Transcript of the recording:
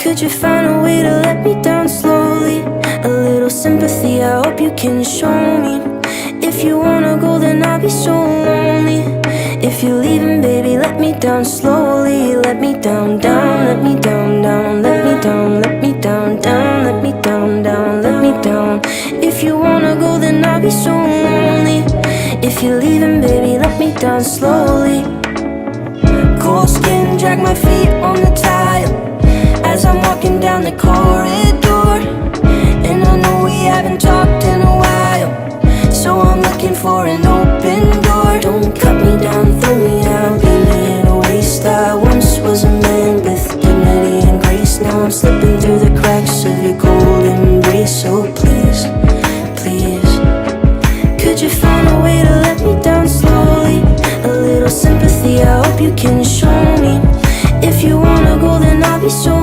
Could you find a way to let me down slowly? A little sympathy, I hope you can show me. If you wanna go, then I'll be so lonely. If you're leaving, baby, let me down slowly. Let me down, down, let me down, down. Let me down, let me down, down. Let me down, down, let me down. If you wanna go, then I'll be so lonely. If you're leaving, baby, let me down slowly. Cold skin, drag my feet on the tile as I'm walking down the corridor. And I know we haven't talked in a while, so I'm looking for an open door. Don't cut me down, throw me out, leave me in a waste. I once was a man with dignity and grace. Now I'm slipping through the cracks of your cold embrace. So please, please, could you find a way to let me down slowly? A little sympathy, I hope you can show me. If you wanna go, then I'll be so